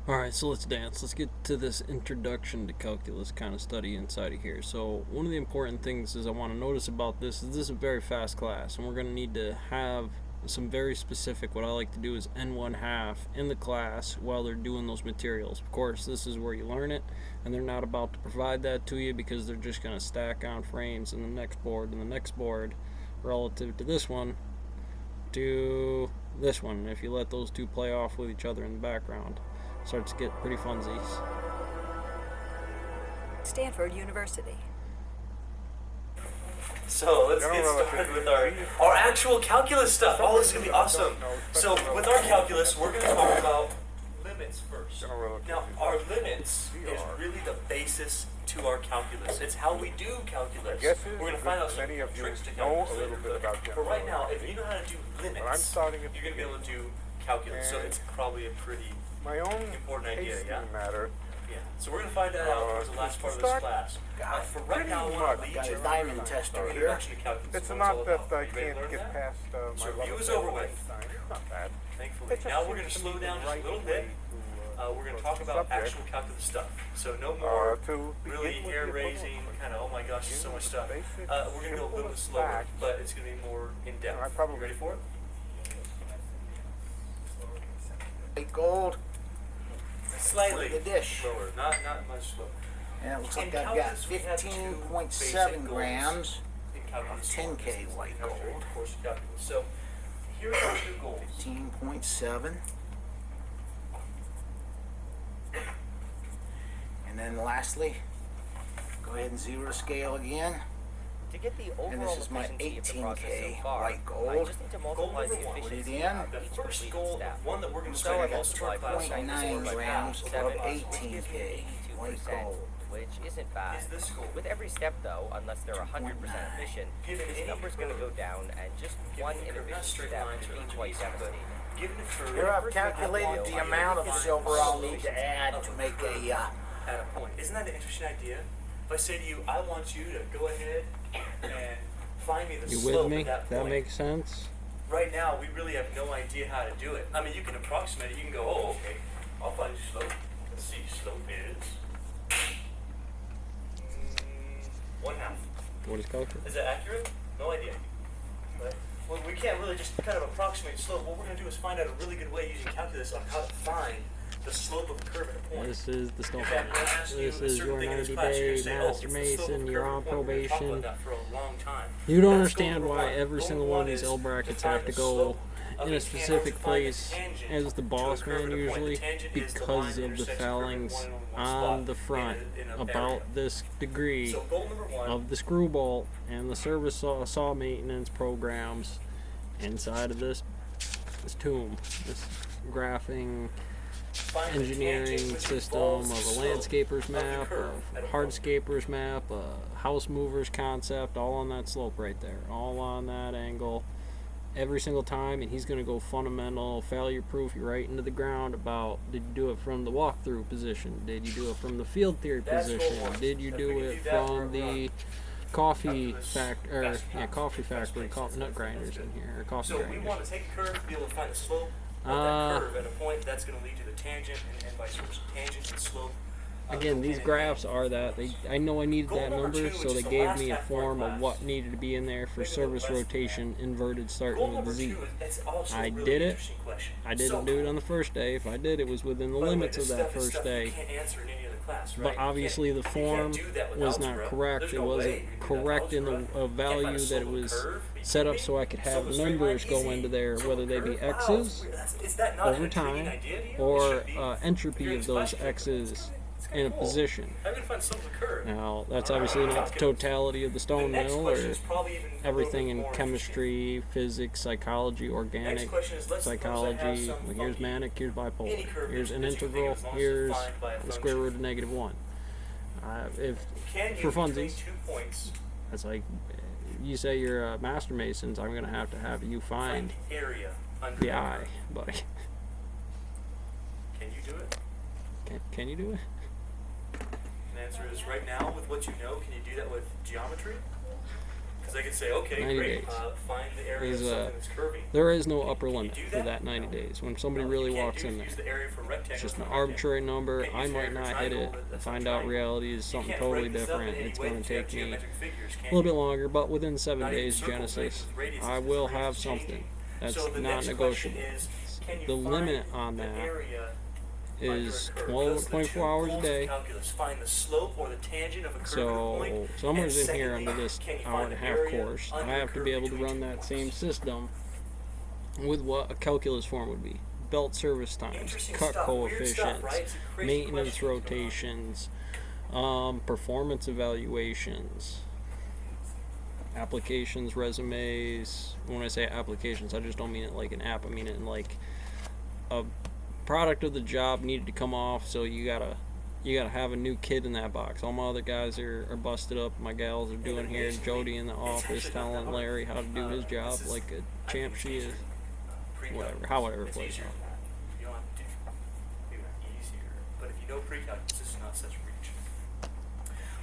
Alright, so let's dance. Let's get to this introduction to calculus kind of study inside of here. So, one of the important things is I want to notice about this is a very fast class, and we're going to need to have some very specific, what I like to do is N1 half in the class while they're doing those materials. Of course, this is where you learn it, and they're not about to provide that to you because they're just going to stack on frames in the next board and the next board relative to this one to this one. And if you let those two play off with each other in the background, starts to get pretty funsies. Stanford University. So let's get started with our actual calculus stuff. Oh, this is going to be awesome. So with our calculus, we're going to talk about limits first. Now, our limits is really the basis to our calculus. It's how we do calculus. We're going to find out some tricks to calculus later. But right now, if you know how to do limits, you're going to be able to do calculus. So it's probably a pretty important idea, yeah? Yeah, so we're going to find that out towards the last part of this class. For right now, I want to lead you diamond tester here. introduction to calculus. It's What not all that about. I You ready to can't learn get that? past So my review love is affair over with with. Einstein. It's not bad. Thankfully. Now we're going to slow down just a little bit. We're going to talk about actual calculus stuff. So no more To really begin with the hair-raising, equivalent, kind of, oh my gosh, there's so much stuff. basic We're going to go a little bit simplest slower, facts. but it's going to be more in-depth. I probably- You ready for it? White gold Slightly in the dish. slower, not much slower. And it looks In like I've got calculus, we have two 15.7 basic grams. In calculus, 10K this is white introductory gold. course of calculus. So here are our two goals. 15.7. And then lastly, go ahead and zero the scale again. To get the overall And this is my efficiency of the process 18K so far, white I gold. just need to Goal multiply number the one. Put it efficiency in. of The each first completed goal, step. one that we're going to So start I with most of our multiplied class by on, 0.9 is grams of 7, which gives me 18K white 82%, gold. which isn't bad. Is this goal? With every step though, unless they're 100% efficient, Given this any number's going to go curve, down and just given one any curve, not inefficient straight step line, could be certainly quite easy, but devastating. given a curve, Here I've First, we have calculated the the oil. amount of silver I'll need to add to make a at a point. Isn't that an interesting idea? If I say to you, I want you to go ahead and find me the You slope with me? at that That point. makes sense? Right now, we really have no idea how to do it. I mean, you can approximate it. You can go, oh, okay, I'll find the slope. Let's see, slope is 1/2. What is calculus? Is that accurate? No idea. Right? Well, we can't really just kind of approximate slope. What we're going to do is find out a really good way using calculus on how to find the slope of a curve at a point. This is the Stone In fact, when I ask you This a is certain your thing in this 90 class, you're day gonna say, oh, Master it's the slope of Mason. a You're curve on at a point. We're gonna talk probation. about that for a long time. You don't That's understand goal number why one. every Goal single number one of one these is L brackets to find have to the go slope of in a a specific tangent. place Find the tangent as the to a boss curve man at a point. usually The tangent is the because line that of the intersects a curve in fellings one on spot the front in a about area. this degree So goal number one, of the screw bolt and the service saw maintenance programs inside of this tomb, this graphing find the engineering tangent which system involves of the a slope landscaper's of the map, curve at a a point. hardscaper's map, a house mover's concept, all on that slope right there, all on that angle every single time. And he's going to go fundamental failure proof you right into the ground about, did you do it from the walkthrough position, did you do it from the field theory That's goal position, one. did you If do we can it do that, from we're the up coffee to this factory, fast pace. coffee Fast factory, pace. nut grinders in here, or coffee So we grinders. want to take a curve, be able to find the slope of Uh, that curve at a point that's going to lead to the tangent and vice versa. Tangent and slope. Again, these graphs are that. I know I needed Goal that number number, two, so which they is the gave last me a half of our form of class. what needed to be in there for Maybe a little service less than rotation, inverted Goal starting with number the Z. two is also I a really did it. interesting question. I didn't So do it cool. on the first day. If I did, it was within the By the way, limits this of that stuff is first stuff you day. can't answer in any other class, right? But You obviously the can't- you can't form do that with was not algebra. correct. There's It no way wasn't you can do that with correct in algebra. the You can't find value the that slope it of a was curve. Are you set kidding up me? so I could So have the straight line, numbers go easy. into there, So whether a they be curve? Wow, X's is that not over an intriguing time idea to you? It or should be. entropy You're in of those class, you're like, X's it's in a kinda cool. position. How are you going to find the slope of a curve? Now, that's obviously not the totality of the The stone next mill question or is probably even a little everything bit in more chemistry, physics, psychology, Next organic, question is, let's suppose I have psychology. some Well, here's funky manic, here's any bipolar. curve Here's an that you can think integral, of as long as it's here's defined by a the square function. root of negative 1. If Can for you, between funsies, 2 points, it's like, you say you're a master masons, I'm going to have you find find area under the the eye, curve? buddy. Can you do it? Can you do it? And the answer is right now, with what you know, can you do that with geometry? Because I could say, okay, 90 great, days. find the area of Is, something that's curvy. There is no upper Can you limit do for that 90 days. When somebody Well, really you can't walks do in is there, use the area for rectangle it's just an for rectangle. arbitrary number. Can't I use the might area for not hit it triangle, and that's not find out triangle. reality is You something can't totally break this up in different. any It's way going with to take me geometric figures, a can little bit you? longer, but within 7 Not even days, circle Genesis, radius with radius I is will radius have changing. something that's So the not next negotiable. question is, can you The find limit on the that area is under a curve? 12, Those are the 24 two hours a goals of day. calculus. Find the slope or the tangent of a curve at a So point. somewhere's And in here secondly, under this can you hour find and a the half area course, I under a have to curve be able to between run two that points? same system with what a calculus form would be. Belt service times, Interesting cut stuff, weird stuff, coefficients, right? It's a crazy maintenance question going on. rotations, performance evaluations, applications, resumes. When I say applications, I just don't mean it like an app. I mean it in like a product of the job needed to come off, so you gotta have a new kid in that box. All my other guys are busted up. My gals are doing here. Jody in the office telling Larry how to do his job like a champ she is. Whatever, however it It's plays easier out. than that. You don't have to do maybe not easier, but if you know pre-calculus, this is not such reach.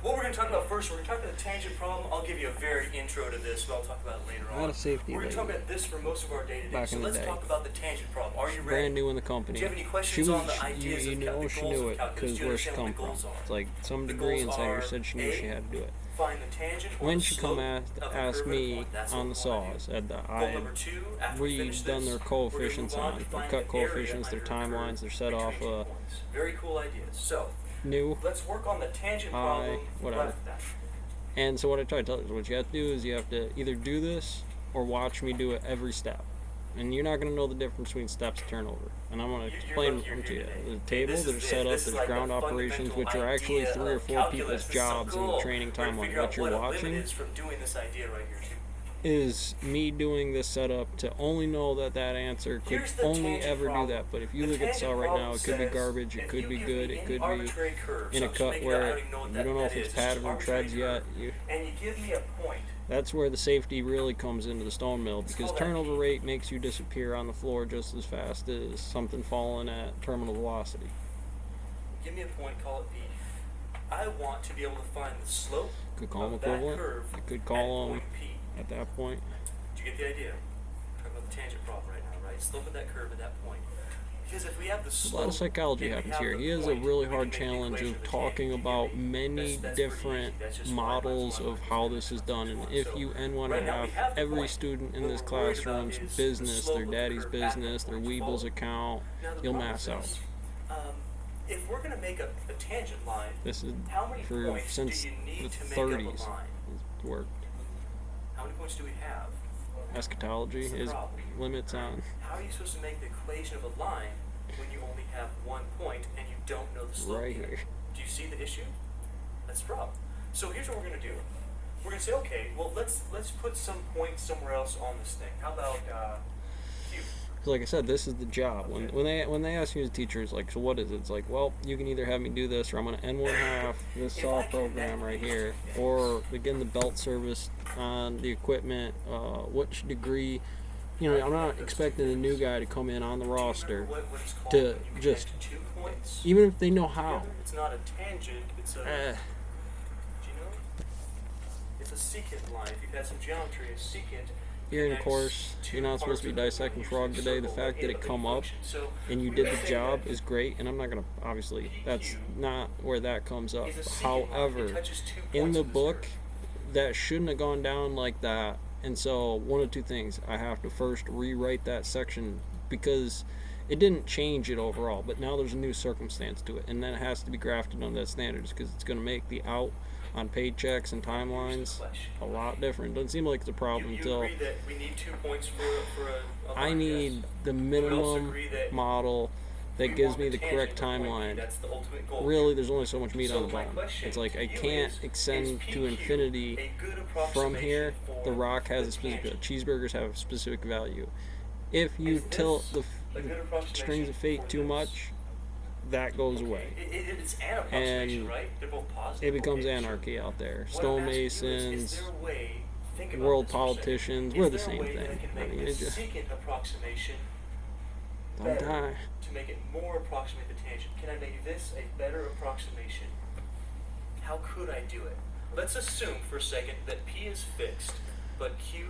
What we're going to talk about first, we're going to talk about the tangent problem. I'll give you a very intro to this, but I'll talk about it later A on. lot of safety We're going to talk lately. about this for most of our day today. Back So in the let's day. talk about the tangent problem. Are you ready? Brand new in the company. Do you have any She questions was, on the ideas you of know, the she goals knew of it calculus? because Do you where she understand come what the from. goals are? It's like some The degree goals inside her are said she knew A, she had to do it. Find the tangent or When the she slope come of a ask curve at a me point. That's on the what we wanna saws, do. at the Goal number 2, after we finish we've done this, their we're gonna move coefficients on on, to their find cut the area coefficients, their under a curve timelines, they're set between off 2 points. Very cool ideas. So, new. let's work on the tangent problem whatever. right off the bat. And so what I try to tell you is what you have to do is you have to either do this or watch me do it every step. And you're not going to know the difference between steps and turnover. And I'm going to explain lucky you're them to here you. today. There's a table, This is there's it. setup, This is there's like the ground operations, which are fundamental actually idea 3 or of 4 calculus. people's This is so jobs in cool. the training We're gonna timeline. figure out What you're what a limit watching is from doing this idea right here too. is me doing this setup to only know that answer could Here's the only tangent ever problem. do that. But if you The look at saw tangent right now, problem it could be says garbage, it if could you be give good, me it any could be arbitrary curve, in so a I'm just cut making it up, I where don't even know what you that don't know if is. it's It's just pattern or arbitrary treads yet. curve. And you give me a point. That's where the safety really comes into the stone mill, because call that turnover P. rate makes you disappear on the floor just as fast as something falling at terminal velocity. Give me a point, call it P. I want to be able to find the slope Could call them of that equivalent. curve You could at call them point P. at that point. Do you get the idea? Talking about the tangent problem right now, right? Slope of that curve at that point. Because if we have the A slope, lot of psychology and we happens have here. the He has a point, really we can hard make the challenge equation of the talking tangent. You about get me? many That's pretty different easy. That's just models y of how this is done. And if you N1 Right now we have the every point. student in What this we're worried about classroom's is the business, slope their of the daddy's curve at that business, their point. Weebles Follow? account, Now the you'll problem mass is, out. if we're going to make a tangent line, This is how many for points since do you the need to make up 30s. a line? It's worked. How many points do we have? Eschatology What's the is problem? limits on. How are you supposed to make the equation of a line when you only have 1 point and you don't know the slope Right either? here. Do you see the issue? That's the problem. So here's what we're going to do. We're going to say, okay, well let's put some points somewhere else on this thing. How about Q? 'Cause like I said, this is the job. When they ask you as a teacher, it's like, so what is it? It's like, well, you can either have me do this, or I'm gonna N1 half this saw program right here, or begin the belt service on the equipment. Which degree? You know, I'm not expecting a new guy to come in on the roster, What it's called to when you just- connect 2 points even if they know how. together? It's not a tangent, it's a, do you know? It's a secant line. If you've had some geometry, a secant Here in connects course, two you're not supposed to be parts of the dissecting line, frog usually today. The circle, fact like that in it a come up function. So and you we did may the say job that is great, and I'm not gonna obviously. That's not where that comes up. is a secant line. It However, touches 2 in points the of this book, curve. that shouldn't have gone down like that. And so one of two things: I have to first rewrite that section because it didn't change it overall, but now there's a new circumstance to it, and then it has to be grafted on that standards because it's going to make the out on paychecks and timelines a lot different. Doesn't seem like it's a problem You until agree that we need 2 points for a I line, need yes? the We would also minimum agree that model that we gives want me the tangent correct to point B. timeline. That's the ultimate goal. Really, there's only so much meat So on the my bone. question It's like to I you can't is extend to PQ infinity a good from here. approximation The for rock has the a specific tangent? cheeseburgers have a specific value. If you Is tilt this the a good approximation strings of fate for too this? much, that goes away. It's an approximation, And right? They're both positive. It becomes Okay, sure. anarchy out there. What I'm asking you is Stonemasons, there a way, think about world this for a second. politicians, Is we're the there a same way that I thing. can I make mean, this it just secant approximation don't better die. to make it more approximate the tangent? Can I make this a better approximation? How could I do it? Let's assume for a second that P is fixed but Q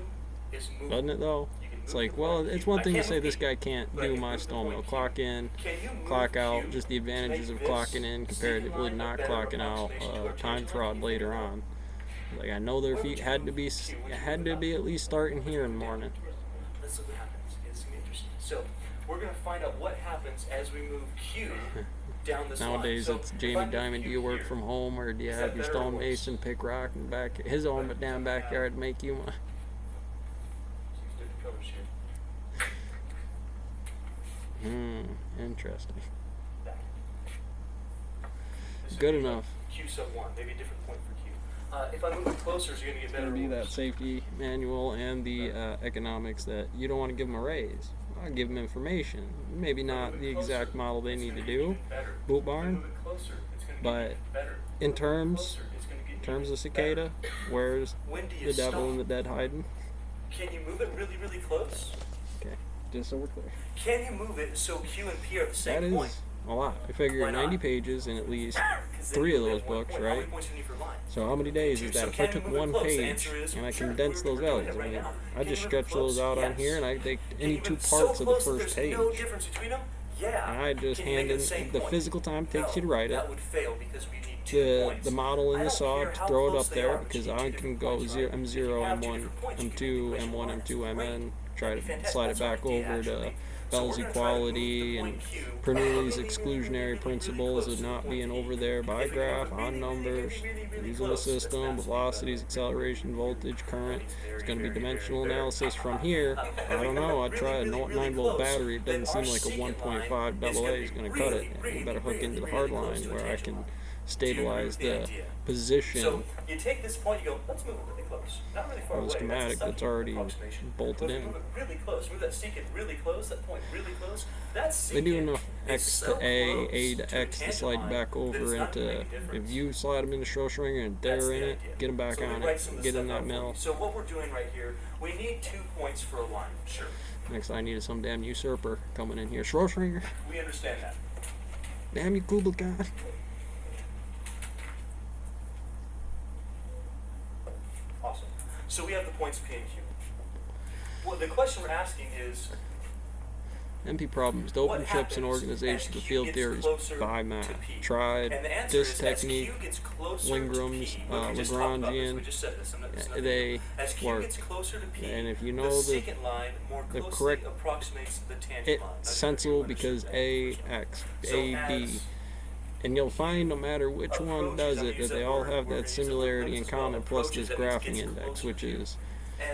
is moving. Doesn't it though? You can It's move like, the well, point it's Q. one I thing to can't say move this P, guy can't but I do can my move the stone mill. point Clock Q. in, Can you move clock out, Q just the to make advantages of this clocking in comparatively secant line a not better clocking out. approximation to our Time tangent fraud line? later on. Like I know their feet had to be at least starting here in the morning. Let's see what happens. It's gonna be interesting. So we're gonna find out what happens as we move Q down this Nowadays line. it's So if Jamie I move Diamond. Do Q you work here, from home or do you is have that your better or worse? stonemason pick rock in back his own damn backyard make you one? Seems different colors here. Interesting. Back. This would Good be enough. Q sub 1, maybe a different point for Q. If I move it closer, is it gonna get It's better going to be or that worse? safety manual and the economics that you don't want to give them a raise. I'll give them information. Maybe not the exact model they need to do, boot barn, but in terms of cicada, where's When do you the devil stop? and the dead hiding? Can you move it really, really close? Okay, just so we're clear. Can you move it so Q and P are the That same is point? a lot. I figure Why not? 90 pages and at least 'Cause then 3 you of only those have one books, point. How many right? points do you need for line? So how many days is So that? If I can you took move it one close? The page answer is and I sure, condensed we're those doing values, it I right mean, now. I Can you just move it stretch those close? out on Yes. here and I take Can any you two move it so parts of the close that first there's page. no difference between them? Yeah. And I just Can you make hand it in the same the point? physical time it takes No, you to write it, that would fail because we need 2 points. the model and I the don't saw care to how throw it close up they there are, but because you need I two can different go points, zero, right? If M0, you have two M1, different points, you can M2, replace your M1, lines. M2, Great. MN, try That'd be to fantastic. slide it That's our back idea, over to actually. So Bell's we're gonna try to move equality the and point Q Bernoulli's really, exclusionary really principles close of to the not point being P. over there by If we can move graph, it on really, numbers, really using the close, that's system, massively velocities, better. acceleration, voltage, current. It's Very, going to be very, dimensional very, very. analysis from here. I don't know. I'd try a 9-volt battery. It doesn't seem like a 1.5 AA is going to cut it. You better hook into the hard line where I can stabilize the position. So you take this point, you go, let's move it really close. Not really far Well, the away. schematic That's a that's already approximation. bolted But if in. we move it really close, move that secant really close, that point really close. That secant They do enough is X so to A, close A to a X to tangent slide line back that over it's not gonna into. make a If difference. you slide them into Schroesringer and That's they're the in it, idea. get them back So let me on write it, some of the get in stuff that out for mill. you. So what we're doing right here, we need 2 points for a line. Sure. Next, I needed some damn usurper coming in here. Schroesringer, We understand that. damn you, Kublai. Awesome. So we have the points P and Q. Well, the question we're asking is, MP problems, doping what chips and happens organizations as of Q field gets theories closer by to Matt. P? Tried And the answer this is technique. as Q gets closer Lingram's, to P, look, we just talked about this, Lagrangian, we just said this, I'm not, it's nothing they new. As Q work. gets closer to P, And if you the know the secant line more the closely correct- approximates the tangent it's line. Now, sensible you because understand A, X, that. So A, B. as And you'll find no matter which one does it, that they all have that similarity in common, plus this graphing index, which is,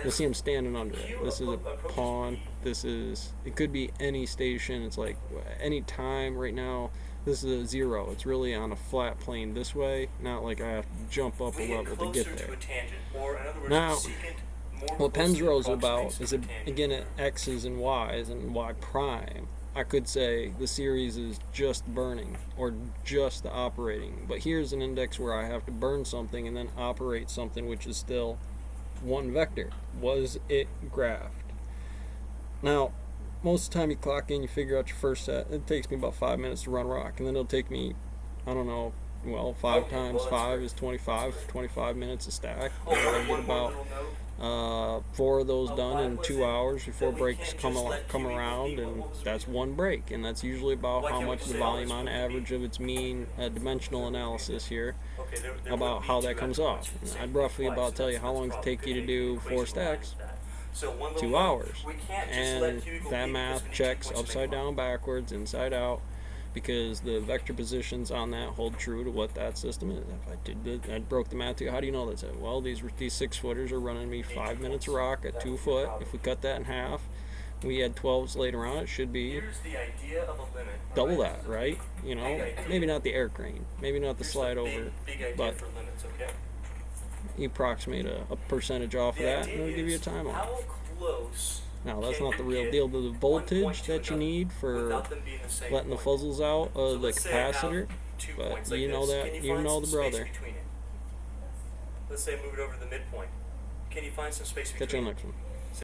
you'll see them standing under it. This is a pawn. This is, it could be any station. It's like any time right now. This is a 0. It's really on a flat plane this way, not like I have to jump up a we get level to closer get to there. a tangent, or in other words, Now, the secant more what closely Penzrose is about approximates is, the tangent. again, at X's and Y's and Y prime. I could say the series is just burning or just the operating, but here's an index where I have to burn something and then operate something which is still one vector. Was it graphed? Now, most of the time you clock in, you figure out your first set. It takes me about 5 minutes to run rock, and then it'll take me, I don't know, well, 5 Okay, times well, that's 5 great. is 25, 25 minutes a stack. Oh, And I one get more about little note. 4 of those Oh, done why in was 2 it hours before that we breaks can't come just let come Q equal around, P? and What was the that's reason? one break, and that's usually about Why how can't we much just the say all volume this on would be? average of its mean dimensional analysis here Okay, there about would be how two that comes extra off. points for the same I'd roughly point about twice, tell you that's how long the it problem. take you to Could do make the 4 equation line stacks. with that. So one little 2 note, hours. we can't just let And Q equal that P because math we need 2 checks points to make upside one. down, backwards, inside out, because the vector positions on that hold true to what that system is. If I did that, I broke the math to how do you know that? Well, these 6-footers are running me 5 minutes of rock at 2 foot. If we cut that in half, we had 12s later on. It should be Here's the idea of a limit. double alright? that, right? You know, maybe not the air crane, maybe not the Here's slide the over, big idea but for limits, okay? you approximate a percentage off of The that, idea and it'll give you a is time on. how close Now, that's can not the you real get deal to the one voltage point to that you another need for without them being the same letting the point? fuzzles out So of the let's say I have capacitor, 2 but points like you know this. that, Can you find know some the space brother. between it? Let's say I move it over to the midpoint. Can you find some space between Catch you on the it? next one.